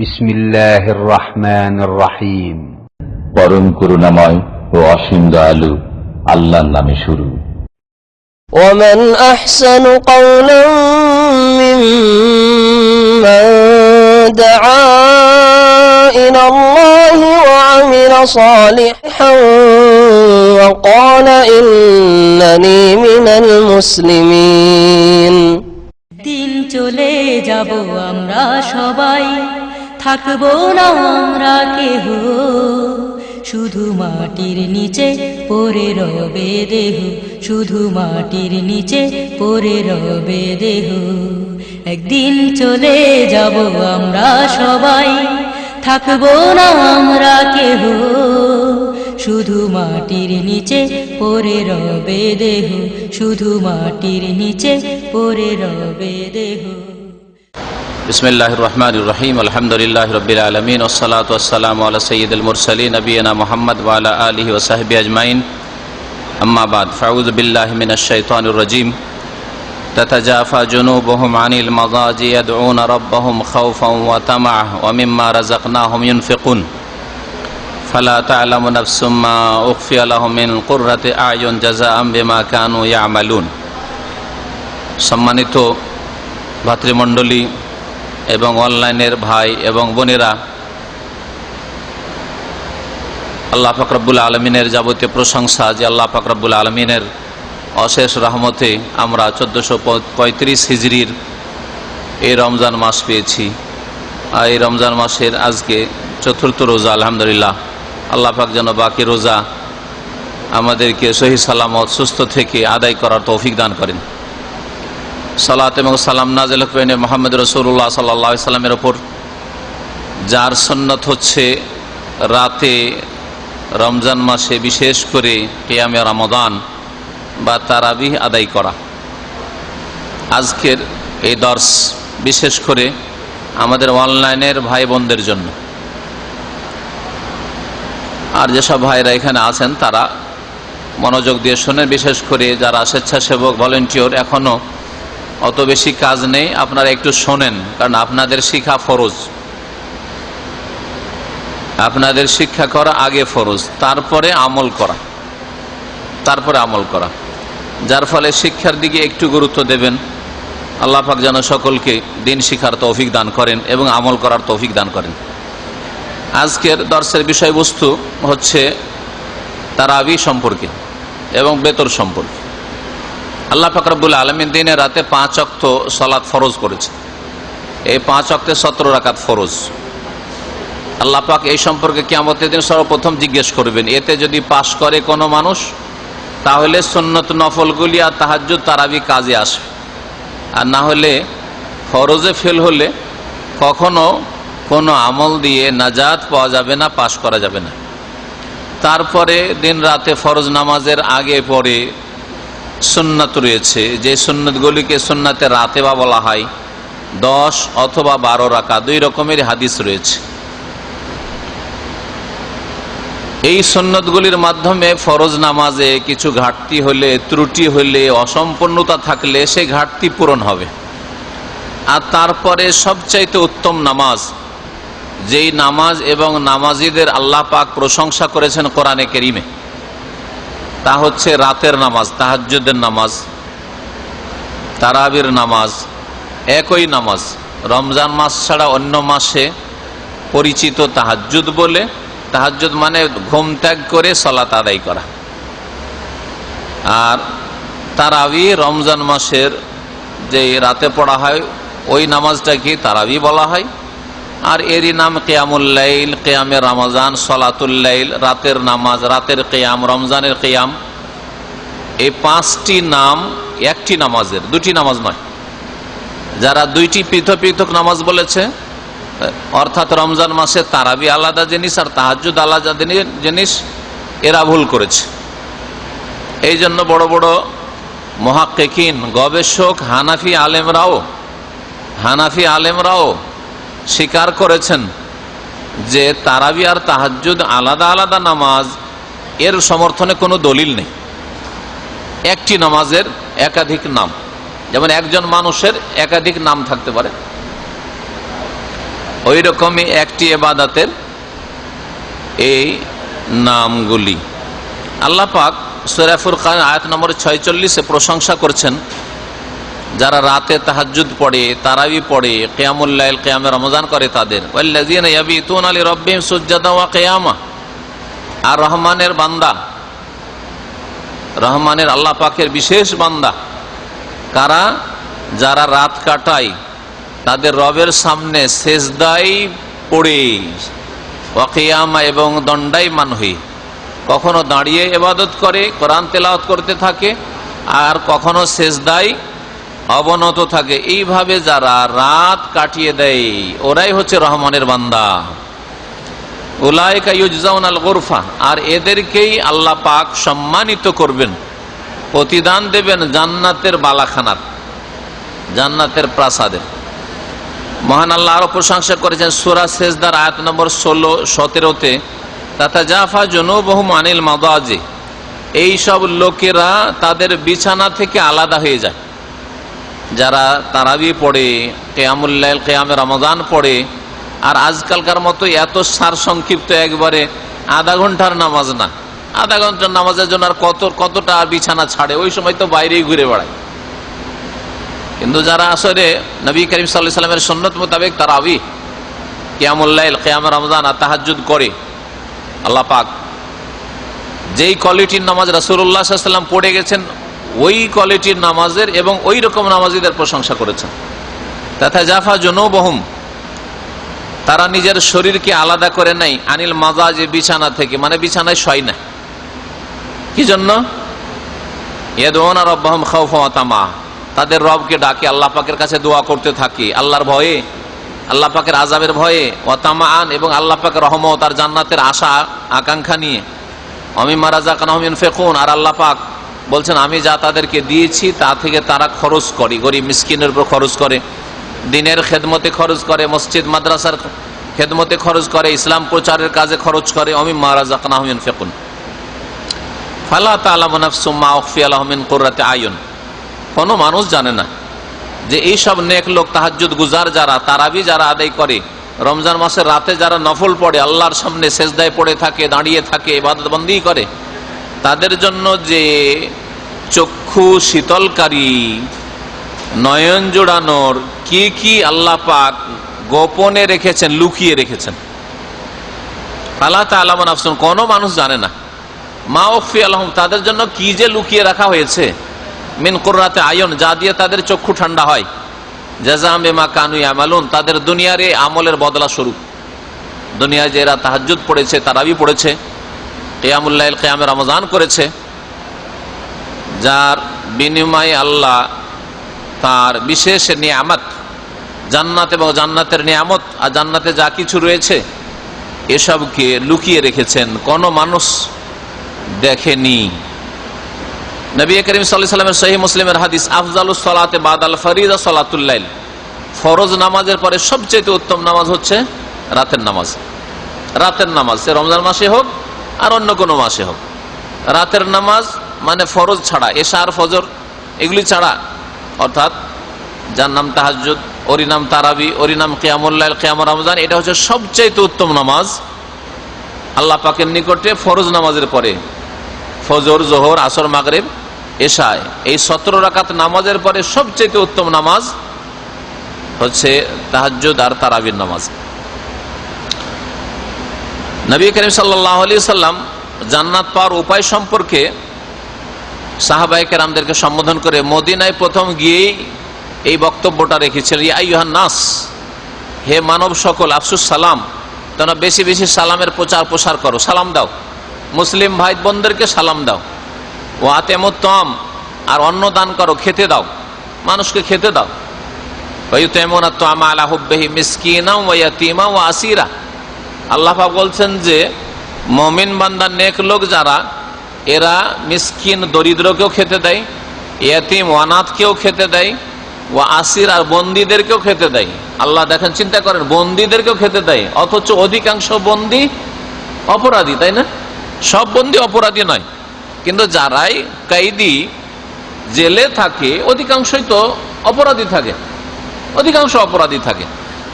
বিসমিল্লাহির রহমানির রহিম। পরম করুণাময় ও অসীম দয়ালু আল্লাহর নামে শুরু। ومن أحسن قولا ممن دعا إلى الله وعمل صالحا وقال إنني من المسلمين। দিন চলে যাব আমরা সবাই, থাকবো না আমরা কেহ, শুধু মাটির নিচে পড়ে রবে দেহ, শুধু মাটির নিচে পড়ে রবে দেহ। একদিন চলে যাব আমরা সবাই, থাকবো না আমরা কেহ, শুধু মাটির নিচে পড়ে রবে দেহ, শুধু মাটির নিচে পড়ে রবে দেহ। বিসমিল্লাহির রহমানির রহিম। আলহামদুলিল্লাহি রাব্বিল আলামিন ওয়াসসালাতু ওয়াসসালামু আলা সাইয়্যিদিল মুরসালিন নবিয়িনা মুহাম্মদ ওয়া আলা আলিহি ওয়া সাহবিহি আজমাইন। আম্মা বাদ, ফাউযু বিল্লাহি মিনাশ শাইতানির রাজীম। তাতাজাফা জুনুবুহুম আনিল মাযাজি ইয়াদউনা রাব্বাহুম খাওফান ওয়া তামাআন ওয়া মিম্মা রাযাকনাহুম ইউনফিকুন ফালা তা'লামু নাফসুম মা উখফিয়া লাহুম মিন কুররাতি আ'য়ুন জাযাআন বিমা কানু ইয়া'মালুন। সম্মানিত ভাতৃমণ্ডলী এবং অনলাইনের ভাই এবং বোনেরা, আল্লাহ পাক রব্বুল আলমিনের যাবতীয় প্রশংসা যে আল্লাহ পাক রব্বুল আলমিনের অশেষ রহমতে আমরা 1435 হিজরির এই রমজান মাস পেয়েছি। আর এই রমজান মাসের আজকে চতুর্থ রোজা। আলহামদুলিল্লাহ, আল্লাহ পাক যেন বাকি রোজা আমাদেরকে সহি সালামত সুস্থ থেকে আদায় করার তৌফিক দান করেন। সালাত এবং সালাম নাযিল করেন মুহাম্মদ রাসূলুল্লাহ সাল্লাল্লাহু আলাইহি সাল্লামের ওপর, যার সুন্নাত হচ্ছে রাতে রমজান মাসে বিশেষ করে কিয়ামে রমাদান বা তারাবিহ আদায় করা। আজকের এই দর্স বিশেষ করে আমাদের অনলাইনের ভাই বোনদের জন্য, আর যেসব ভাইরা এখানে আছেন তারা মনোযোগ দিয়ে শোনেন। বিশেষ করে যারা স্বেচ্ছাসেবক ভলেন্টিয়ার, এখনও অত বেশি কাজ নেই, আপনারা একটু শোনেন, কারণ আপনাদের শিক্ষা ফরজ। আপনাদের শিক্ষা করা আগে ফরজ, তারপরে আমল করা, যার ফলে শিক্ষার দিকে একটু গুরুত্ব দেবেন। আল্লাহ পাক যেন সকলকে দিন শিখার তৌফিক দান করেন এবং আমল করার তৌফিক দান করেন। আজকের দর্শের বিষয়বস্তু হচ্ছে তারাবি সম্পর্কে এবং বেতর সম্পর্কে। আল্লাহ পাক রব্বুল আলামিন দিনে রাতে 5 ওয়াক্ত সালাত ফরজ করেছে। এই 5 ওয়াক্তে 17 রাকাত ফরজ। আল্লাহ পাক এই সম্পর্কে কিয়ামতের দিন সর্বপ্রথম জিজ্ঞেস করবেন। এতে যদি পাশ করে কোনো মানুষ, তাহলে সুন্নত নফলগুলি আর তাহাজ্জুদ তারাবি কাজে আসবে, আর না হলে ফরজে ফেল হলে কখনো কোনো আমল দিয়ে নাজাত পাওয়া যাবে না, পাশ করা যাবে না। তারপরে দিন রাতে ফরজ নামাজের আগে পরে সুন্নাত রয়েছে, যে সুন্নাতগুলিকে সুন্নাতে রাতেবা বলা হয়। 10 অথবা 12 রাকাত, 2 রকমের হাদিস রয়েছে। এই সুন্নাতগুলির মাধ্যমে ফরজ নামাজে কিছু ঘাটতি হলে, ত্রুটি হলে, অসম্পূর্ণতা থাকলে সেই ঘাটতি পূরণ হবে। আর তারপরে সবচাইতে উত্তম নামাজ, যেই নামাজ এবং নামাজিদের আল্লাহ পাক প্রশংসা করেছেন কোরআনে কারীমে, তা হচ্ছে রাতের নামাজ, তাহাজ্জুদের নামাজ, তারাবির নামাজ। একই নামাজ রমজান মাস ছাড়া অন্য মাসে পরিচিত তাহাজ্জুদ বলে। তাহাজ্জুদ মানে ঘুম ত্যাগ করে সালাত আদায় করা। আর তারাবি রমজান মাসের যে রাতে পড়া হয় ওই নামাজটাকে তারাবি বলা হয়। আর এরই নাম কিয়ামুল লাইল, কিয়ামে রমজান, সলাতুল লাইল, রাতের নামাজ, রাতের কিয়াম, রমজানের কিয়াম। এই 5টি নাম একটি নামাজের, 2টি নামাজ নয়। যারা 2টি পৃথক পৃথক নামাজ বলেছে, অর্থাৎ রমজান মাসে তারাবি আলাদা জিনিস আর তাহাজ্জুদ আলাদা জিনিস, এরা ভুল করেছে। এই জন্য বড় বড় মুহাক্কিকিন, গবেষক, হানাফি আলেমরাও স্বীকার করেছেন যে তারাবি আর তাহাজ্জুদ আলাদা আলাদা নামাজ, এর সমর্থনে কোনো দলিল নেই। একটি নামাজের একাধিক নাম, যেমন একজন মানুষের একাধিক নাম থাকতে পারে। ওই রকমই একটি ইবাদতের এই নামগুলি। আল্লাহ পাক সূরা ফুরকান আয়াত নম্বর 46-এ প্রশংসা করছেন যারা রাতে তাহাজ্জুদ পড়ে, তারাবি পড়ে, কিয়ামুল লাইল, কিয়ামে রমজান করে তাদের। ওয়াল্লাযীনা ইয়াবিতুনা লিরাব্বিহিম সুজদান ওয়া কিয়ামা। আর রহমানের বান্দা, রহমানের আল্লাহ পাকের বিশেষ বান্দা কারা? যারা রাত কাটায় তাদের রবের সামনে সেজদায় পড়ে, ওয়া কিয়ামা এবং দণ্ডায়মান হয়ে, কখনো দাঁড়িয়ে ইবাদত করে, কোরআন তেলাওয়াত করতে থাকে, আর কখনো সেজদায় অবনত থাকে। এইভাবে যারা রাত কাটিয়ে দেয় ওরাই হচ্ছে রহমানের বান্দা। উলাইকা ইউজজাউনাল গুরফা। আর এদেরকেই আল্লাহ পাক সম্মানিত করবেন, প্রতিদান দেবেন জান্নাতের বালাখানার, জান্নাতের প্রাসাদের। মহান আল্লাহ আরো প্রশংসা করেছেন সূরা সেজদার আয়াত নম্বর 16-17-তে, তাতাজাফা জুনুবুহুম আনিল মাদাজি। এই সব লোকেরা তাদের বিছানা থেকে আলাদা হয়ে যায়। যারা তারাবি পড়ে, কিয়ামুল লাইল, কিয়ামে রমজান পড়ে, আর আজকালকার মতো এত সার সংক্ষিপ্ত একবারে আধা ঘন্টার নামাজ না, আধা ঘন্টার নামাজের জন্য আর কতটা বিছানা ছাড়ে, ওই সময় তো বাইরেই ঘুরে বেড়ায়। কিন্তু যারা আসলে নবী করিম সাল্লাল্লাহু আলাইহি ওয়াসাল্লামের সুন্নত মোতাবেক তারাবি, কিয়ামুল লাইল, কিয়ামে রমজান আর তাহাজ্জুদ করে, আল্লাহ পাক যেই কোয়ালিটির নামাজ রাসূলুল্লাহ সাল্লাল্লাহু আলাইহি ওয়াসাল্লাম পড়ে গেছেন ওই কোয়ালিটির নামাজের এবং ওই রকম নামাজীদের প্রশংসা করেছেন। তাতাজাফা জুনুবুহুম, তারা নিজের শরীরকে আলাদা করে নাই, আনিল মাজাজি, বিছানা থেকে, মানে বিছানায় শয় না। কি জন্য? ইয়াদউনা রাব্বাহুম খাওফান ওয়া তামা। তাদের রবকে ডাকে, আল্লাহ পাকের কাছে দোয়া করতে থাকে আল্লাহর ভয়ে, আল্লাহ পাকের আযাবের ভয়ে, ওয়া তামাআন, এবং আল্লাহ পাকের রহমত আর জান্নাতের আশা আকাঙ্ক্ষা নিয়ে। ওয়ামিম্মা রাযাকনাহুম ইউনফিকুন। আর আল্লাহ পাক বলছেন আমি যা তাদেরকে দিয়েছি তা থেকে তারা খরচ করে, গরিব মিসকিনের উপর খরচ করে, দিনের খেদমতে খরচ করে, মসজিদ মাদ্রাসার খেদমতে খরচ করে, ইসলাম প্রচারের কাজে খরচ করে। ওয়ামিম্মা রাযাকনাহুম ইউনফিকুন। ফালা তা'লামু নাফসুম মা উখফিয়া লাহুম মিন কুররাতি আয়ুন। কোনো মানুষ জানে না যে এইসব নেক লোক, তাহাজ্জুদ গুজার যারা, তারাবি যারা আদায় করে, রমজান মাসের রাতে যারা নফল পড়ে, আল্লাহর সামনে সেজদায় পড়ে থাকে, দাঁড়িয়ে থাকে, ইবাদত বন্দি করে, তাদের জন্য যে চক্ষু শীতলকারী, নয়ন জোড়ানোর কি কি আল্লাহ পাক গোপনে রেখেছেন, লুকিয়ে রেখেছেন। ফালা তা'লামু নাফসুন, কোনো মানুষ জানে না, মা উখফিয়া লাহুম, তাদের জন্য কি যে লুকিয়ে রাখা হয়েছে, মিন কুররাতি আয়ুন, যা দিয়ে তাদের চক্ষু ঠান্ডা হয়, জাযাআম বিমা কানু ইয়ামালুন, তাদের দুনিয়ার এই আমলের বদলা স্বরূপ। দুনিয়ায় যে এরা তাহাজ্জুদ পড়েছে, তারাবি পড়েছে, কিয়ামুল লাইল, কিয়ামে রমজান করেছে, যার বিনিময়ে আল্লাহ তার বিশেষ নিয়ামত, জান্নাত এবং জান্নাতের নিয়ামত আর জান্নাতে যা কিছু রয়েছে এসবকে লুকিয়ে রেখেছেন, কোনো মানুষ দেখেনি। নবী করিম সাল্লাল্লাহু আলাইহি ওয়াসাল্লামের সহিহ মুসলিমের হাদিস, আফজালুস সালাতে বাদাল ফরিজা সালাতুল লাইল, ফরজ নামাজের পরে সবচেয়ে উত্তম নামাজ হচ্ছে রাতের নামাজ। রাতের নামাজ সে রমজান মাসে হোক আর অন্য কোনো মাসে হোক, রাতের নামাজ মানে ফরজ ছাড়া, এশা আর ফজর এগুলি ছাড়া, অর্থাৎ যার নাম তাহাজ্জুদ, ওরই নাম তারাবি, ওরই নাম কিয়ামুল লাইল, কিয়াম রমজান, এটা হচ্ছে সবচেয়ে উত্তম নামাজ আল্লাহ পাকের নিকটে ফরজ নামাজের পরে। ফজর, জোহর, আসর, মাগরিব, এশায়, এই 17 রাকাত নামাজের পরে সবচেয়ে উত্তম নামাজ হচ্ছে তাহাজ্জুদ আর তারাবির নামাজ। নবী করিম সাল্লাল্লাহু আলাইহি সাল্লাম জান্নাত পাওয়ার উপায় সম্পর্কে সাহাবায়ে কেরামদেরকে সম্বোধন করে মদিনায় প্রথম গিয়েই এই বক্তব্যটা রেখেছিলেন, ইয়া আইয়ুহান নাস, হে মানব সকল, আফসুস সালাম, তোমরা বেশি বেশি সালামের প্রচার প্রসার করো, সালাম দাও, মুসলিম ভাই বোনদেরকে সালাম দাও। ওয়া আতিমুত তাম, আর অন্ন দান করো, খেতে দাও, মানুষকে খেতে দাও। ওয়া ইউতিমুনা তা'আমা আলা হুব্বিহি মিসকিনাও ওয়া ইয়াতীমাও ওয়া আসীরা। আল্লাহ পাক বলছেন যে মুমিন বান্দা, নেক লোক যারা, এরা মিসকিন দরিদ্রকেও খেতে দেয়, ইয়াতীম অনাথকেও খেতে দেয়, ওয়া আসীর আর বন্দীদেরকেও খেতে দেয়। আল্লাহ দেখেন, চিন্তা করেন, বন্দীদেরকেও খেতে দেয়, অথচ অধিকাংশ বন্দী অপরাধী, তাই না? সব বন্দী অপরাধী নয়, কিন্তু যারাই কয়েদি জেলে থাকে অধিকাংশই তো অপরাধী থাকে, অধিকাংশ অপরাধী থাকে।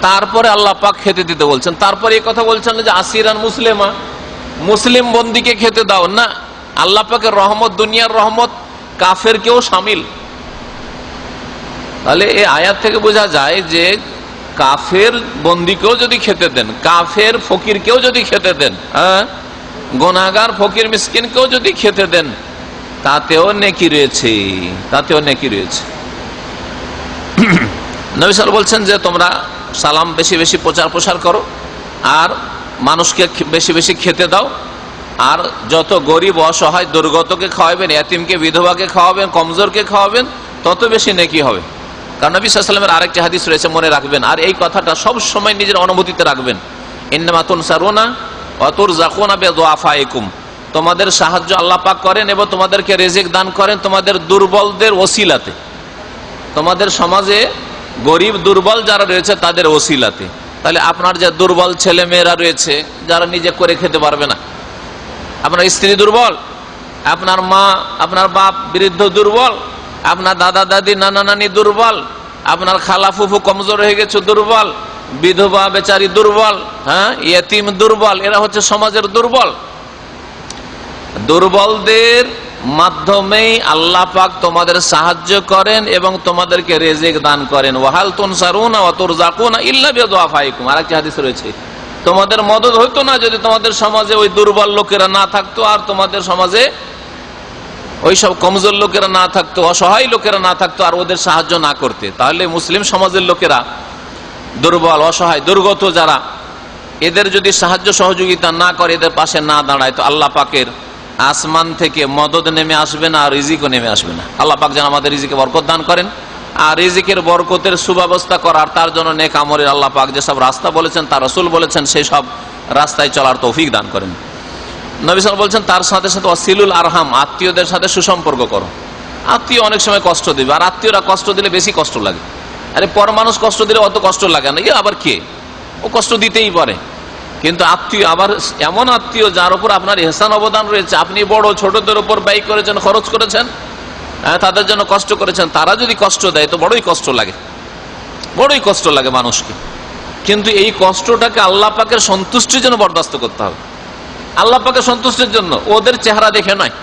তারপরে আল্লাহ পাক খেতে দিতে বলছেন। তারপরে এই কথা বলছেন যে আসিরান মুসলিমা, মুসলিম বন্দীকে খেতে দাও না। আল্লাহ পাকের রহমত, দুনিয়ার রহমত কাফের কেউ শামিল। তাহলে এই আয়াত থেকে বোঝা যায় যে কাফের বন্দীকেও যদি খেতে দেন, কাফের ফকিরকেও যদি খেতে দেন, গুনাহগার ফকির মিসকিনকেও যদি খেতে দেন, তাতেও নেকি রয়েছে, তাতেও নেকি রয়েছে। নবী সাল্লাল্লাহু আলাইহি ওয়াসাল্লাম বলছেন যে তোমরা সালাম বেশি বেশি প্রচার করো, আর মানুষকে বেশি বেশি খেতে দাও, আর যত গরিব অসহায় দুর্গতকে খাওয়াবেন, এতিমকে বিধবাকে খাওয়াবেন, কমজোরকে খাওয়াবেন, তত বেশি নেকি হবে। কারণ নবী সাল্লাল্লাহু আলাইহি ওয়াসাল্লামের আরেকটি হাদিস রয়েছে, মনে রাখবেন, আর এই কথাটা সব সময় নিজের অনুভূতিতে রাখবেন। ইন্নামা তুনসারুনা ওয়া তুরযাকুনা বিদুআফাইকুম, তোমাদের সাহায্য আল্লাহ পাক করেন এবং তোমাদেরকে রিজিক দান করেন তোমাদের দুর্বলদের ওসিলাতে, তোমাদের সমাজে গরিব দুর্বল যারা রয়েছে তাদের ওসিলাতে। তাহলে আপনার যে দুর্বল ছেলে মেয়েরা রয়েছে যারা নিজে করে খেতে পারবে না, আপনার স্ত্রী দুর্বল, আপনার মা আপনার বাপ বৃদ্ধ দুর্বল, আপনার দাদা দাদি নানা নানি দুর্বল, আপনার খালা ফুফু কমজোর হয়ে গেছে দুর্বল, বিধবা বেচারি দুর্বল, ইয়েতিম দুর্বল, এরা হচ্ছে সমাজের দুর্বল। দুর্বলদের মাধ্যমেই আল্লাহ পাক তোমাদের সাহায্য করেন এবং তোমাদেরকে রিজিক দান করেন। ওয়াহাল তুনসারুনা ওয়া তুরযাকুনা ইল্লা বিদুআফাইকুম, আরেকটি হাদিস রয়েছে, তোমাদের মদদ হতো না যদি তোমাদের সমাজে ওই দুর্বল লোকেরা না থাকতো, আর তোমাদের সমাজে ওই সব কমজোর লোকেরা না থাকতো, অসহায় লোকেরা না থাকতো, আর ওদের সাহায্য না করতে। তাহলে মুসলিম সমাজের লোকেরা দুর্বল অসহায় দুর্গত যারা, এদের যদি সাহায্য সহযোগিতা না করে, এদের পাশে না দাঁড়ায়, তো আল্লাহ পাকের আসমান থেকে মদদ নেমে আসবে না, আর রিজিকও নেমে আসবে না। আল্লাহ পাক যেন আমাদের রিজিকে বরকত দান করেন, আর রিজিকের বরকতের সুব্যবস্থা করার, তার জন্য নেক আমলের আল্লাহ পাক যেসব রাস্তা বলেছেন, তার রাসূল বলেছেন, সেই সব রাস্তায় চলার তৌফিক দান করেন। নবী সাল্লাল্লাহু আলাইহি ওয়াসাল্লাম বলছেন তার সাথে সাথে ওয়াসিলুল আরহাম, আত্মীয়দের সাথে সুসম্পর্ক করো। আত্মীয় অনেক সময় কষ্ট দিবে, আর আত্মীয়রা কষ্ট দিলে বেশি কষ্ট লাগে। আরে পর মানুষ কষ্ট দিলে অত কষ্ট লাগে না, আবার কে, ও কষ্ট দিতেই পারে। কিন্তু আত্মীয় আবার এমন আত্মীয় যার উপর আপনার ইহসান অবদান রয়েছে, আপনি বড় ছোটদের উপর ব্যয় করেছেন, খরচ করেছেন, তাদের জন্য কষ্ট করেছেন, তারা যদি কষ্ট দেয় তো বড়ই কষ্ট লাগে, বড়ই কষ্ট লাগে মানুষকে। কিন্তু এই কষ্টটাকে আল্লাহ পাকের সন্তুষ্টির জন্য বরদাস্ত করতে হবে, আল্লাহ পাকের সন্তুষ্টির জন্য, ওদের চেহারা দেখে নয়।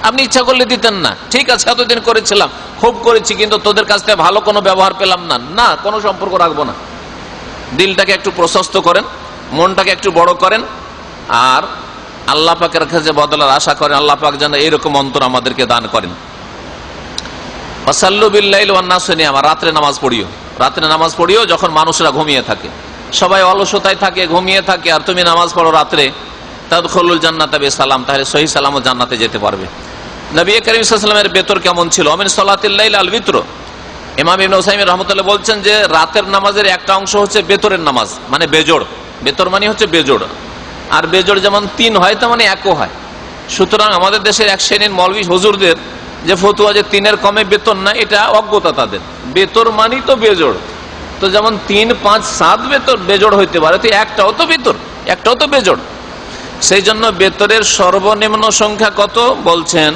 আপনি ইচ্ছা করলে দিতেন না, ঠিক আছে এতদিন করেছিলাম, খুব করেছি, কিন্তু তোদের কাছ থেকে ভালো কোনো ব্যবহার পেলাম না, না কোনো সম্পর্ক রাখবো না। দিলটাকে একটু প্রশস্ত করেন, মনটাকে একটু বড় করেন, আর আল্লাহ পাকের কাছে বদলার আশা করেন। আল্লাহ পাক যেন এরকম অন্তর আমাদেরকে দান করেন। ওয়াসাল্লু বিল্লাইল ওয়ান নাসু নিয়াম, রাত্রে নামাজ পড়িও, রাত্রে নামাজ পড়িও যখন মানুষরা ঘুমিয়ে থাকে, সবাই অলসতায় থাকে, ঘুমিয়ে থাকে, আর তুমি নামাজ পড়ো রাত্রে, তাদখুলুল জান্নাতা বিসালাম, তাহলে সহি সালামত জান্নাতে যেতে পারবে। নবী করিম সাল্লাল্লাহু আলাইহি ওয়াসাল্লামের বেতর কেমন ছিল? আমিন সালাতিল লাইল আল বিতর, ইমাম ইবনে উসাইমিন রাহমাতুল্লাহ বলছেন যে রাতের নামাজের একটা অংশ হচ্ছে বেতরের নামাজ, মানে বেজোড়। বেতর মানে হচ্ছে বেজোড়, আর বেজোড় যেমন 3 হয় তেমনি 1ও হয়। সুতরাং আমাদের দেশের এক শ্রেণীর মৌলভী হুজুরদের যে ফতুয়া যে 3-এর কমে বেতন না, এটা অজ্ঞতা তাদের। বেতর মানি তো বেজোড়, তো যেমন 3, 5, 7 বেতর বেজোড় হইতে পারে, তো একটাও তো বেতর, একটাও তো বেজোড়। সেই জন্য বেতরের সর্বনিম্ন সংখ্যা কত বলছেন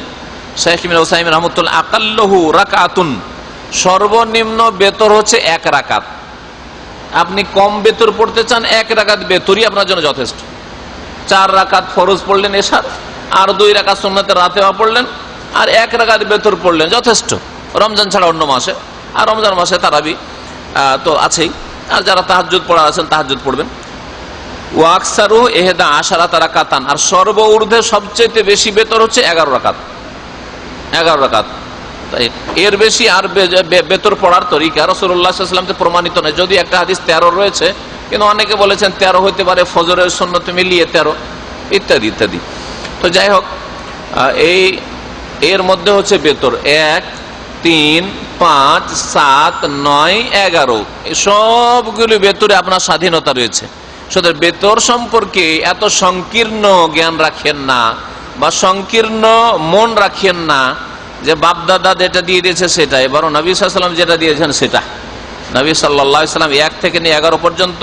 শাইখ ইবনে উসাইমিন রাহমাতুল্লাহ, আকাল্লহু রাকাতুন, সর্বনিম্ন বেতর হচ্ছে 1 রাকাত। আপনি কম বেতর পড়তে চান, 1 রাকাত বেতরই আপনার জন্য যথেষ্ট। 4 রাকাত ফরজ পড়লেন এশার, আর 2 রাকাত সুন্নাতে রাতেওয়া পড়লেন, আর 1 রাকাত বেতর পড়লেন, যথেষ্ট। রমজান ছাড়া অন্য মাসে, আর রমজান মাসে তারাবি তো আছেই, আর যারা তাহাজ্জুদ পড়া আছেন তাহাজ্জুদ পড়বেন। ওয়াকসারু ইহদা আশারাতা রাকাতান, আর সর্ব ঊর্ধ্বে সবচেয়ে বেশি বেতর হচ্ছে 11 রাকাত, 11 রাকাত। তাই এর বেশি আর বেতর পড়ার তরিকা রাসূলুল্লাহ সাল্লাল্লাহু আলাইহি ওয়াসাল্লাম প্রমাণিত নয়। যদি একটা হাদিস 13 রয়েছে, কিন্তু অনেকে বলেছেন 13 হতে পারে ফজরের সুন্নত মিলিয়ে 13, ইত্যাদি ইত্যাদি। তো যাই হোক, এই এর মধ্যে হচ্ছে বেতর 1, 3, 5, 7, 9, 11, এই সবগুলি বেতরে আপনার স্বাধীনতা রয়েছে। সুতরাং বেতর সম্পর্কে এত সংকীর্ণ জ্ঞান রাখেন না, বা সংকীর্ণ মন রাখেন না যে বাপদাদা যেটা দিয়ে দিয়েছে সেটাই, বরং নবী সাল্লাল্লাহু আলাইহি ওয়াসাল্লাম যেটা দিয়েছেন সেটা। নবী সাল্লাল্লাহু আলাইহি ওয়াসাল্লাম 1 থেকে নিয়ে 11 পর্যন্ত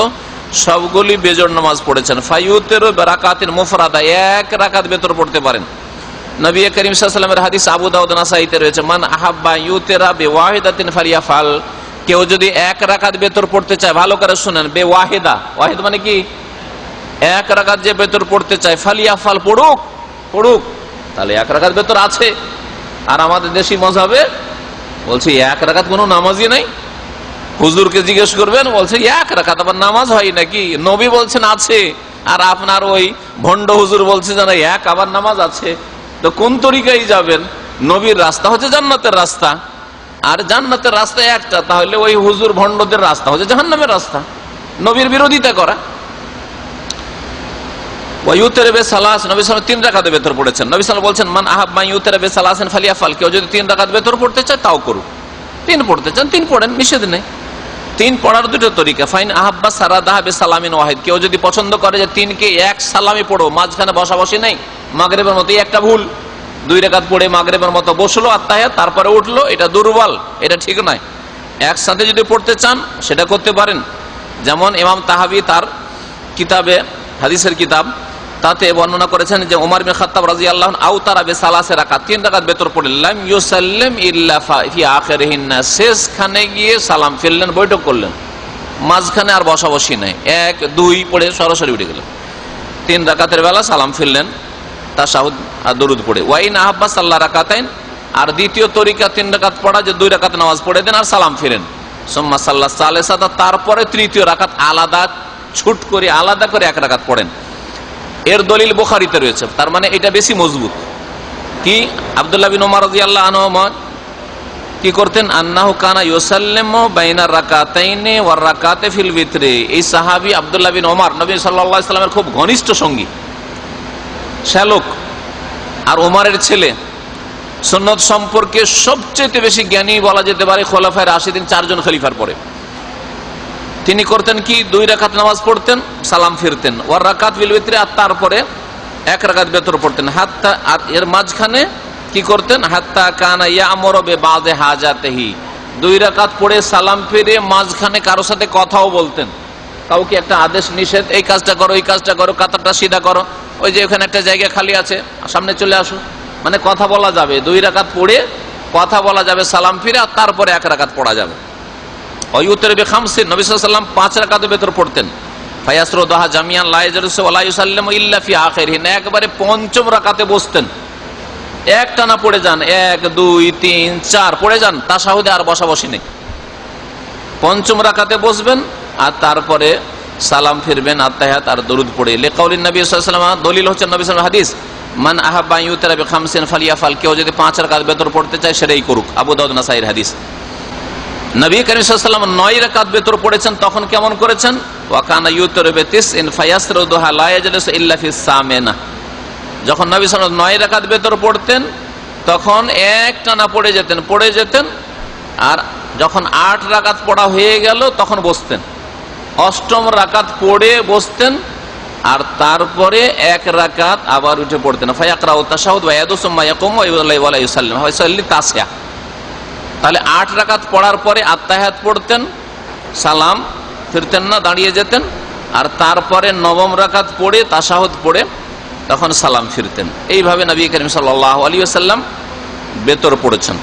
সবগুলি বেজোড় নামাজ পড়েছেন। ফায়ুতিরু বিরাকাতিন মুফরাদা, 1 রাকাত বেতর পড়তে পারেন। নবী করিম সাল্লাল্লাহু আলাইহি ওয়াসাল্লামের হাদিস আবু দাউদ নাসাইতে রয়েছে, মান আহাব্বা ইউতিরা বিওয়াহিদাতিন ফালিয়াফাল, কেউ যদি এক রাকাত বেতর পড়তে চায়, ভালো করে শুনেন, বে ওয়াহিদা, ওয়াহিদ মানে কি এক রাকাত যে বেতর পড়তে চায়, ফালিয়াফাল, পড়ুক পড়ুক। তাহলে এক রাকাত বেতর আছে। আর আমাদের দেশি মজাবে বলছে এক রাকাত কোনো নামাজই নাই। হুজুরকে জিজ্ঞেস করবেন, বলছে এক রাকাত আবার নামাজ হয় নাকি? নবী বলছেন আছে, আর আপনার ওই ভণ্ড হুজুর বলছে যে না এক আবার নামাজ আছে। তো কোন তরিকায় যাবেন? নবীর রাস্তা হচ্ছে জান্নাতের রাস্তা, আর জান্নাতের রাস্তা একটা, তাহলে ওই হুজুর ভণ্ডদের রাস্তা হচ্ছে জাহান্নামের রাস্তা, নবীর বিরোধিতা করা। তিন রাকাত বেতর পড়েছেন। নবী সাল্লাল্লাহু আলাইহি ওয়াসাল্লাম বলছেন, মান আহাব্বা ইউতিরা বিসালাসিন ফালিয়াফাল, কেউ যদি তিন রাকাত বেতর পড়তে চায় তাও করুক। তিন পড়তে চান তিন পড়েন, নিষেধ নেই। তিন পড়ার দুটো তরিকা, ফাইন আহাব্বা সারাদাহা বিসালামিন ওয়াহিদ, কেউ যদি পছন্দ করে যে তিনকে এক সালামি পড়ো, মাঝখানে বসাবসি নেই, মাগরিবের মতো একটা ভুল, দুই রাকাত পড়ে মাগরিবের মতো বসলো আত্তাহিয়াত, তারপরে উঠলো, এটা দুর্বল, এটা ঠিক নয়। একসাথে যদি পড়তে চান সেটা করতে পারেন। যেমন ইমাম তাহাবি তার কিতাবে, হাদিসের কিতাব, তাতে বর্ণনা করেছেন যে ওমর ইবনে খাত্তাব রাদিয়াল্লাহু আনহু আওতারা বিসালাসে রাকাত, তিন রাকাত বেতর পড়লেন, লাম ইউসাল্লিম ইল্লা ফি আখিরিহিন্না, শেষখানে গিয়ে সালাম ফিরলেন, বৈঠক করলেন, মাঝখানে আর বসাবসি নাই, এক দুই পড়ে সরাসরি উঠে গেলেন। তিন রাকাতের বেলা সালাম ফিরলেন, তাশাহুদ আর দরুদ পড়ে। ওয়াইন আহাব্বা সাল্লা রাকাতাইন, আর দ্বিতীয় তরিকা তিন রাকাত পড়া, যে দুই রাকাত নামাজ পড়ে দেন আর সালাম ফিরেন। সুম্মা সাল্লা সালেসাতা, তারপরে তৃতীয় রাকাত আলাদা ছুট করে আলাদা করে এক রাকাত পড়েন। এর দলিল বুখারীতে রয়েছে, তার মানে এটা বেশি মজবুত। কি আব্দুল্লাহ বিন ওমর রাদিয়াল্লাহু আনহু কি করতেন? আন্নাহু কানা ইউসাল্লিমু বাইনা রাকাতাইনি ওয়া রাকাতে ফিল বিতরি। এই সাহাবী আব্দুল্লাহ বিন ওমর নবী সাল্লাল্লাহু আলাইহি ওয়াসাল্লামের খুব ঘনিষ্ঠ সঙ্গী, শ্যালক, আর ওমরের ছেলে। সুন্নত সম্পর্কে সবচেয়ে বেশি জ্ঞানী বলা যেতে পারে খোলাফায়ে রাশিদিন, চারজন খলিফার পরে। তিনি করতেন কি? দুই রাকাত নামাজ পড়তেন, সালাম ফিরতেন, ওয়ার রাকাত ফিল বিতরি, আর তারপরে এক রাকাত বেতর পড়তেন। হাত্তা, আর এর মাঝখানে কি করতেন? হাত্তা কানা ইয়ামুরু বিবাযি হাজাতিহি, দুই রাকাত পড়ে সালাম ফিরে মাঝখানে কারোর সাথে কথাও বলতেন। কাউকে একটা আদেশ নিষেধ, এই কাজটা করো, এই কাজটা করো, কাতারটা সিধা করো, ওই যে ওখানে একটা জায়গা খালি আছে সামনে চলে আসো, মানে কথা বলা যাবে। দুই রাকাত পড়ে কথা বলা যাবে, সালাম ফিরে, আর তারপরে এক রাকাত পড়া যাবে। ওয়ুতির বিখামসিন, নবী সাল্লাল্লাহু আলাইহি ওয়াসাল্লাম পাঁচ রাকাতের ভেতর পড়তেন। ফায়াসরুদুহা জামিয়ান লা ইয়াজলিসু ওয়া লা ইউসাল্লিমু ইল্লা ফি আখিরিহি, একবারে পঞ্চম রাকাতে বসতেন, একটানা পড়ে যান, এক দুই তিন চার পড়ে যান, তাশাহুদে আর বসাবসি নেই। পঞ্চম রাকাতে বসবেন আর তারপরে সালাম ফিরবেন, আত্তাহিয়াত আর দরুদ পড়ে। লিকাউলিন নবী সাল্লাল্লাহু আলাইহি ওয়াসাল্লাম, দলিল হচ্ছে নবী সাল্লাল্লাহু আলাইহি ওয়াসাল্লাম হাদিস, মান আহাব্বা ইউতিরা বিখামসিন ফালিয়াফাল, কেউ যদি পাঁচ রাকাত বেতর পড়তে চায় সেটাই করুক। আবু দাউদ, নাসাঈর হাদিস। নবী কারীম সাল্লাল্লাহু আলাইহি ওয়াসাল্লাম 9 রাকাত বেতর পড়েছেন, তখন কেমন করেছেন? ওয়া কানা ইউতিরু বিতিসইন ফায়াসরুদুহা লা ইয়াজলিসু ইল্লা ফিস সামিনা, যখন নবী সাল্লাল্লাহু আলাইহি ওয়াসাল্লাম 9 রাকাত বেতর পড়তেন তখন একটানা পড়ে যেতেন, আর যখন 8 রাকাত পড়া হয়ে গেল তখন বসতেন, অষ্টম রাকাত পড়ে বসতেন, আর তারপরে এক রাকাত আবার উঠে পড়তেন। ফায়াকরাউ তাশাহুদ ওয়া ইয়াদু সুম্মা ইয়াকুমু ওয়া লা ইউসাল্লিম ওয়া ইউসাল্লি তাসিয়া। তাহলে 8 রাকাত পড়ার পরে আত্তাহিয়াত পড়তেন, সালাম ফিরতেন না, দাঁড়িয়ে যেতেন, আর তারপরে নবম রাকাত পড়ে তাশাহুদ পড়ে তখন সালাম ফিরতেন। এইভাবে নবী করিম সাল্লাল্লাহু আলাইহি ওয়াসাল্লাম বেতর পড়েছেন।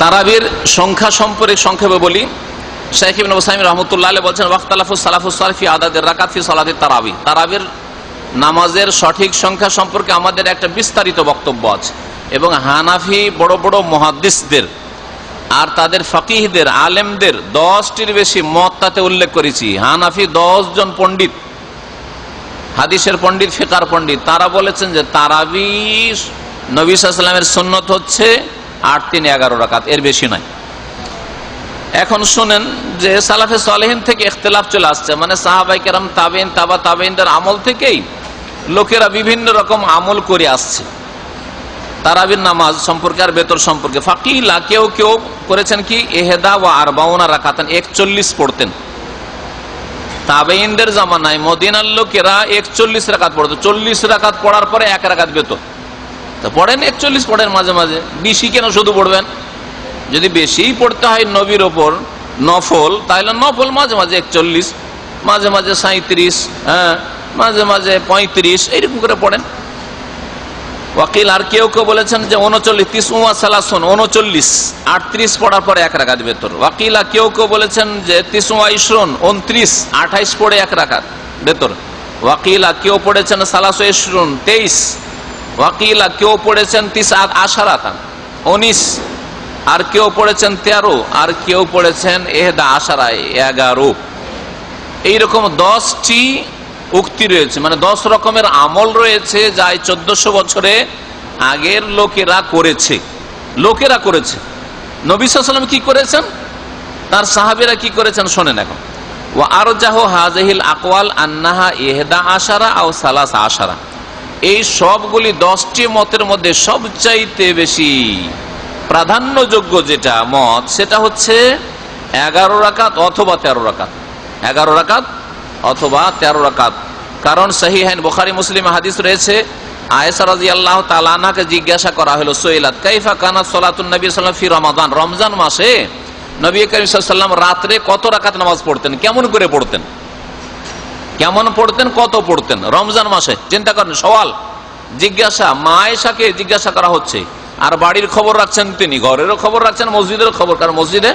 তারাবির সংখ্যা সম্পর্কে সংক্ষেপে বলি। শাইখ ইবনে উসাইমিন রাহমাতুল্লাহ আলাইহি বলেছেন, ওয়াক্তালাফুস সালাফুস সালিহ ফি আদাদির রাকাত ফি সালাতিত তারাবি, তারাবির নামাজের সঠিক সংখ্যা সম্পর্কে আমাদের একটা বিস্তারিত বক্তব্য আছে, এবং হানাফি বড় বড় মুহাদ্দিসদের আর তাদের ফাকিহদের, আলেমদের 10টির বেশি মত তাতে উল্লেখ করেছি। হানাফি 10 জন পণ্ডিত, হাদিসের পণ্ডিত, ফিকহার পণ্ডিত, তারা বলেছেন যে তারাবি নবী সাল্লাল্লাহু আলাইহি ওয়াসাল্লামের সুন্নত হচ্ছে 8 3 11 রাকাত, এর বেশি নয়। এখন শুনেন যে সালাফে সালেহিন থেকে ইখতিলাফ চলে আসছে, মানে সাহাবায়ে কেরাম, তাবেঈন, তাবা তাবেঈনদের আমল থেকেই লোকেরা বিভিন্ন রকম আমল করে আসছে তারাবির নামাজ সম্পর্কে আর বেতর সম্পর্কে। ফাকিহরা কেউ কেউ করেছেন কি ইহদা ওয়া আরবাউনা রাকাতান, 41 পড়তেন। তাবেঈনদের জামানায় মদিনার লোকেরা 41 রাকাত পড়তো, 40 রাকাত পড়ার পরে এক রাকাত বেতর। তো পড়েন 41 পড়েন, মাঝে মাঝে বেশি কেন শুধু পড়বেন? যদি বেশি পড়তে হয় নবীর ওপর নফল, তাহলে নফল মাঝে মাঝে 41, মাঝে মাঝে 37, হ্যাঁ মাঝে মাঝে 35, এইরকম করে পড়েন। ওয়াকিল আর কেউ কেউ বলেছেন যে 39 38 পড়ার পরে 1 রাকাত বেতর। ওয়াকিলা কেউ কেউ বলেছেন যে 29 28 পড়ে 1 রাকাত বেতর। ওয়াকিলা কেউ পড়েছেন 23 ওয়াকিলা কেউ পড়েছেন 19 আর কেউ পড়েছেন 13 আর কেউ পড়েছেন 11। এইরকম 10টি উক্তি রয়েছে, মানে 10 রকমের আমল রয়েছে যা 1400 বছরে আগের লোকেরা করেছে। নবী সাল্লাল্লাহু আলাইহি ওয়াসাল্লাম কি করেছেন, তার সাহাবীরা কি করেছেন শোনেন এখন। ওয়া আরজাহু হাযিহিল আকওয়াল আন্নাহা 11 আও 13। এই সবগুলি 10টি মতের মধ্যে সবচাইতে বেশি প্রাধান্যযোগ্য যেটা মত সেটা হচ্ছে 11 রাকাত অথবা 13 রাকাত। 11 রাকাত অথবা 13 রাকাত। কারণ সহিহাইন বুখারী মুসলিমে হাদিস রয়েছে, আয়েশা রাদিয়াল্লাহু তাআলা আনহাকে জিজ্ঞাসা করা হলো, সুইলাত কাইফা কানাত সালাতুন নবী সাল্লাল্লাহু আলাইহি ওয়াসাল্লাম ফি রমাদান, রমজান মাসে নবী করিম সাল্লাল্লাহু আলাইহি ওয়াসাল্লাম রাতে কত রাকাত নামাজ পড়তেন, কেমন করে পড়তেন, কত পড়তেন রমজান মাসে। চিন্তা করেন, সওয়াল, জিজ্ঞাসা, মা আয়েশাকে জিজ্ঞাসা করা হচ্ছে, আর বাড়ির খবর রাখছেন তিনি, ঘরেরও খবর রাখছেন, মসজিদের খবর। কারণ মসজিদে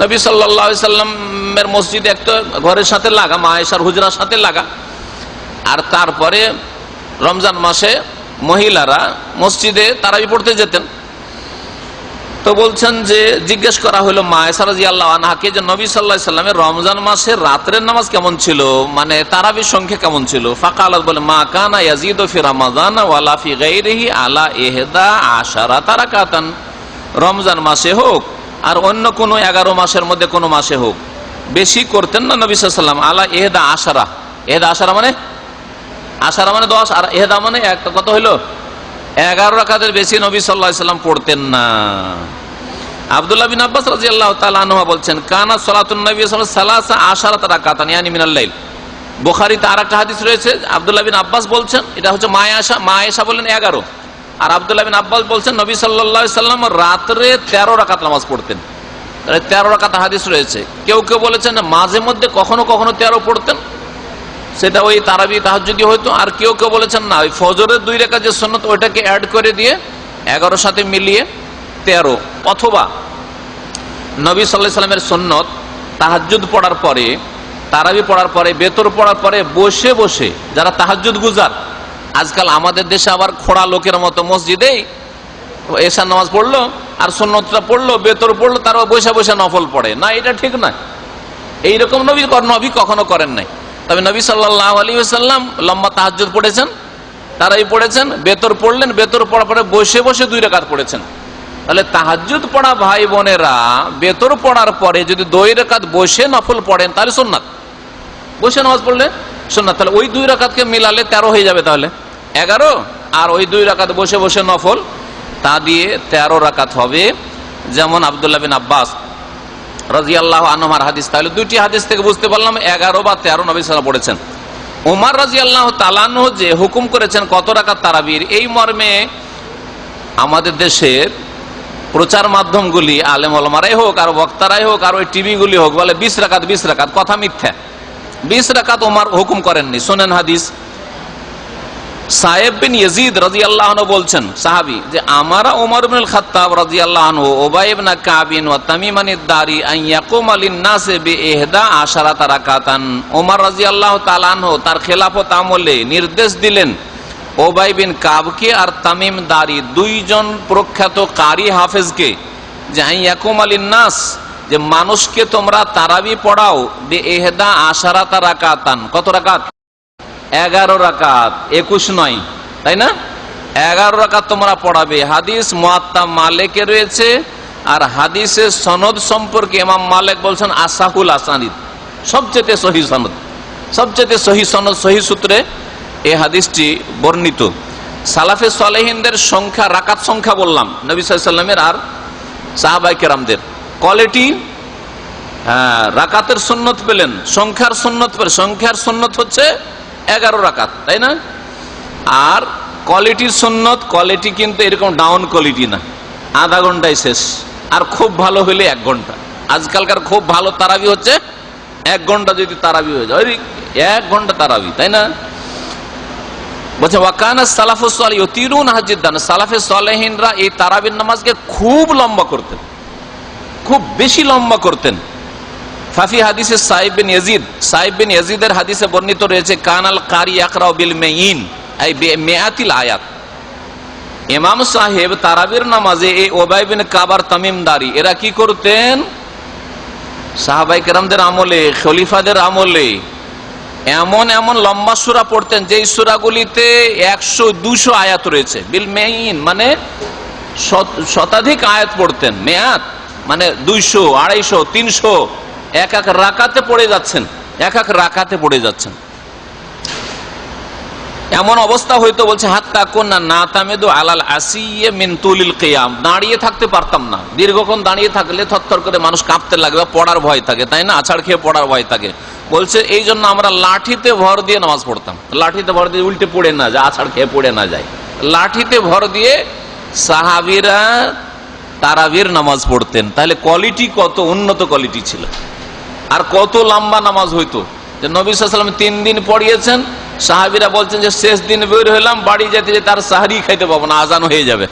নবী সাল্লাল্লাহু আলাইহি সাল্লামের মসজিদে একটা ঘরের সাথে লাগা, মা আয়েশার হুজরার সাথে লাগা। আর তারপরে রমজান মাসে মহিলারা মসজিদে তারাবি পড়তে যেতেন। তো বলছেন যে জিজ্ঞেস করা হলো মা আয়েশা রাদিয়াল্লাহু আনহাকে যে নবী সাল্লাল্লাহু আলাইহি সাল্লামের রমজান মাসে রাতের নামাজ কেমন ছিল, মানে তারাবির সংখ্যা কেমন ছিল। ফাকালাত, বলে মা কানা ইয়াজিদু ফি রমাদান ওয়ালা ফি গায়রিহি আলা 11 রাকাতান। রমজান মাসে হোক আর অন্য কোনো 11 মাসের মধ্যে কোনো মাসে হোক বেশি করতেন না নবী সাল্লাল্লাহু আলাইহি সাল্লাম। আলা 11 মানে 10, আর 11 মানে একটা, কত হইল 11 রাকাতের বেশি নবী সাল্লাল্লাহু আলাইহি সাল্লাম পড়তেন না। আব্দুল্লাহ বিন আব্বাস রাদিয়াল্লাহু তাআলা আনহু বলছেন, কানা সালাতুন নবী সাল্লাল্লাহু আলাইহি ওয়াসাল্লাম 13 রাকাতান ইয়ানি মিনাল লাইল। বুখারীতে আরেকটা হাদিস রয়েছে, আব্দুল্লাহ বিন আব্বাস বলছেন, এটা হচ্ছে মা আয়েশা বলেন 11, আর আব্দুল্লাহ বিন আব্বাস বলছেন নবী সাল্লাল্লাহু আলাইহি সাল্লাম রাতে 13 রাকাত নামাজ পড়তেন। 13 রাকাত হাদিস রয়েছে। কেউ কেউ বলেছেন মাঝে মধ্যে কখনো কখনো 13 পড়তেন, সেটা ওই তারাবি তাহাজ্জুদি হয়তো। আর কেউ কেউ বলেছেন না, ওই ফজরের 2 রাকাত যে সুন্নাত ওইটাকে অ্যাড করে দিয়ে 11 সাথে মিলিয়ে 13। অথবা নবী সাল্লাল্লাহু আলাইহি সাল্লামের সুন্নত তাহাজ্জুদ পড়ার পরে, তারাবি পড়ার পরে, বেতর পড়ার পরে বসে বসে যারা তাহাজ্জুদ গুজার, আজকাল আমাদের দেশে আবার খোড়া লোকের মতো মসজিদেই এশার নামাজ পড়লো আর সুন্নতটা পড়লো, বেতর পড়লো, তারা বসে বসে নফল পড়ে না, এটা ঠিক নয়। এইরকম নবী কখনো করেন নাই। তবে নবী সাল্লাল্লাহু আলাইহি ওয়াসাল্লাম লম্বা তাহাজ্জুদ পড়েছেন, তারাই পড়েছেন, বেতর পড়লেন, বেতর পড়ার পরে বসে বসে 2 রাকাত পড়েছেন। তাহলে তাহাজ্জুদ পড়া ভাই বোনেরা বেতর পড়ার পরে যদি 2 রাকাত বসে নফল পড়েন তাহলে সুন্নাত, বসে নামাজ পড়লে সুন্নাত। তাহলে ওই 2 রাকাতকে মিলালে 13 হয়ে যাবে, তাহলে 11, আর ওই 2 রাকাত বসে বসে নফল, তা দিয়ে 13 রাকাত হবে। যেমন আব্দুল্লাহ বিন আব্বাস রাদিয়াল্লাহু আনহুর হাদিস। তাহলে 2টি হাদিস থেকে বুঝতে পারলাম 11 বা 13 নবী সাল্লাল্লাহু আলাইহি ওয়াসাল্লাম পড়েছেন। ওমর রাদিয়াল্লাহু তাআলা আনহু যে হুকুম করেছেন কত রাকাত তারাবির, এই মর্মে আমাদের দেশের প্রচার মাধ্যমগুলি, আলেম ওলামারাই হোক আর বক্তারাই হোক আর ওই টিভিগুলি হোক, বলে 20 রাকাত, কথা মিথ্যা। 20 রাকাত ওমর হুকুম করেননি। শোনেন হাদিস, সাহেব বিন ইয়াজিদ রাদিয়াল্লাহু আনহু বলছেন, সাহাবী, যে আমারা ওমর ইবনুল খাত্তাব রাদিয়াল্লাহু আনহু উবাই ইবনে কাব ওয়া তামিম আদ-দারি আন ইয়াকুমা লিন-নাসি বি-11 রাকাতান। ওমর রাদিয়াল্লাহু তাআলা আনহু তার খেলাফত আমলে নির্দেশ দিলেন উবাই বিন কাবকে আর তামিম দারি, 2 জন প্রখ্যাত কারি হাফেজকে, যে আন ইয়াকুমা লিন-নাস, যে মানুষকে তোমরা তারাবি পড়াও, বি-11 রাকাতান। কত রাকাত? 11 রাকাত, 21 নয়, তাই না? 11 রাকাত তোমরা পড়াবে। হাদিস মুয়াত্তা মালিকে রয়েছে, আর হাদিসের সনদ সম্পর্কে ইমাম মালিক বলছেন আসাহুল আসানিদ, সবচেয়ে সহিহ সনদ, সবচেয়ে সহিহ সনদ, সহিহ সূত্রে এই হাদিসটি বর্ণিত। সালাফে সালেহিনদের সংখ্যা, রাকাত সংখ্যা বললাম, নবী সাল্লাল্লাহু আলাইহি ওয়াসাল্লামের আর সাহাবায়ে কেরামদের কোয়ালিটি, রাকাতের সুন্নত পেলেন, সংখ্যার সুন্নত পেলেন। সংখ্যার সুন্নত হচ্ছে 11 রাকাত, তাই না? আর কোয়ালিটির সুন্নত, কোয়ালিটি কিন্তু এরকম ডাউন কোয়ালিটি না, আধা ঘন্টায় শেষ, আর খুব ভালো হলে 1 ঘন্টা। আজকালকার খুব ভালো তারাবি হচ্ছে 1 ঘন্টা, যদি তারাবি হয়ে যায় 1 ঘন্টা তারাবি, তাই না? বলছে ওয়াকানা সালাফুস সালিহ ইউতিরুনা জিদ্দান, সালাফে সালেহিনরা এই তারাবির নামাজকে খুব লম্বা করতেন, খুব বেশি লম্বা করতেন। ফাফি হাদিসে সাইব বিন ইয়াজিদের হাদিসে বর্ণিত রয়েছে কানাল কারি ইয়াকরাউ বিল মাইন আই বিমিআতিল আয়াত। ইমাম সাহেব তারাবির নামাজে এই উবাই বিন কাবার তামিমদারি এরা কি করতেন, সাহাবায়ে কেরামদের আমলে, খলিফাদের আমলে এমন এমন লম্বা সূরা পড়তেন যেই সূরাগুলিতে 100-200 আয়াত রয়েছে। বিল মাইন মানে শতাধিক আয়াত পড়তেন, মেয়াত মানে 200, 250, 300 এক এক রাকাতে পড়ে যাচ্ছেন। এমন অবস্থা হয়তো বলছে হাত্তা কুননা নাতামিদু আলাল আসিয়ে মিন তুলিল কিয়াম, দাঁড়িয়ে থাকতে পারতাম না, দীর্ঘক্ষণ দাঁড়িয়ে থাকলে থরথর করে মানুষ কাঁপতে লাগবে, পড়ার ভয় থাকে, তাই না, আছাড় খেয়ে পড়ার ভয় থাকে। বলছে এই জন্য আমরা লাঠিতে ভর দিয়ে নামাজ পড়তাম, লাঠিতে ভর দিয়ে উল্টে পড়ে না যায়, আছাড় খেয়ে পড়ে না যায়, লাঠিতে ভর দিয়ে সাহাবীরা তারাবির নামাজ পড়তেন। তাহলে কোয়ালিটি কত উন্নত কোয়ালিটি ছিল, আর কত লম্বা নামাজ হইতো। যে নবী সাল্লাল্লাহু আলাইহি ওয়াসাল্লাম 3 দিন পড়িয়েছেন, সাহাবীরা বলছেন যে শেষ দিন বের হলাম, বাড়ি যেতে যেতে তার সাহরি খাইতে পাবো না, আজান হয়ে যাবে।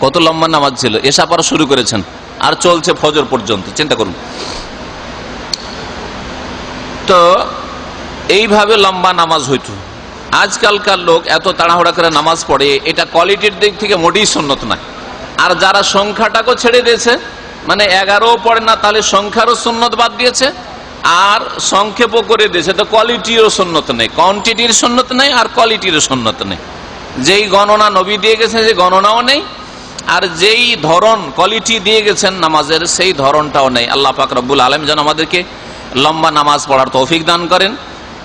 কত লম্বা নামাজ ছিল। এশা পড়া শুরু করেছেন আর চলছে ফজর পর্যন্ত, চিন্তা করুন। তো এইভাবে লম্বা নামাজ হইতো। আজকালকার লোক এত তাড়াহুড়া করে নামাজ পড়ে, এটা কোয়ালিটির দিক থেকে মোটেই সুন্নত না। আর যারা সংখ্যাটাকে ছেড়ে দিয়েছে, মানে 11ও পড়ে না, তাহলে সংখ্যারও সুন্নত বাদ দিয়েছে আর সংক্ষেপও করে দিয়েছে, তো কোয়ালিটিরও সুন্নত নেই, কোয়ান্টিটির সুন্নত নেই আর কোয়ালিটিরও সুন্নত নেই। যেই গণনা নবী দিয়ে গেছেন সেই গণনাও নেই, আর যেই ধরন কোয়ালিটি দিয়ে গেছেন নামাজের সেই ধরনটাও নেই। আল্লাহ পাক রব্বুল আলামিন যেন আমাদেরকে লম্বা নামাজ পড়ার তৌফিক দান করেন।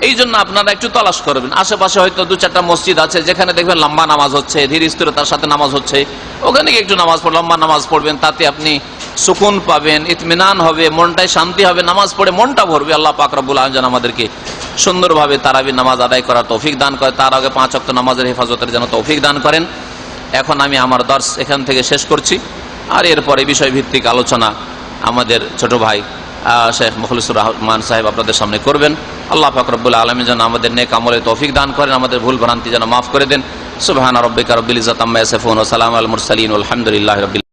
এই জন্য আপনারা একটু তলাশ করবেন, আশেপাশে হয়তো 2-4টা মসজিদ আছে যেখানে দেখবেন লম্বা নামাজ হচ্ছে, ধীর স্থিরতার সাথে নামাজ হচ্ছে, ওখানে একটু নামাজ পড়ে লম্বা নামাজ পড়বেন, তাতে আপনি সুকুন পাবেন, ইতমিনান হবে, মনটায় শান্তি হবে, নামাজ পড়ে মনটা ভরবে। আল্লাহ পাক রব্বুল আলামিন যেন আমাদেরকে সুন্দরভাবে তারাবির নামাজ আদায় করার তৌফিক দান করে, তার আগে 5 ওয়াক্ত নামাজের হেফাজতের যেন তৌফিক দান করেন। এখন আমি আমার দর্স এখান থেকে শেষ করছি, আর এরপরে বিষয় ভিত্তিক আলোচনা আমাদের ছোট ভাই শেখ মুখলিসুর রহমান সাহেব আপনাদের সামনে করবেন। আল্লাহ পাক রব্বুল আলামিন যেন আমাদের নেক আমলে তৌফিক দান করেন, আমাদের ভুল ভ্রান্তি যেন মাফ করে দেন। সুবহান রাব্বিকা রাব্বিল ইজ্জাতি আম্মা ইয়াসিফুন ওয়া সালামুন আলাল মুরসালিন ওয়া আলহামদুলিল্লাহি রাব্বিল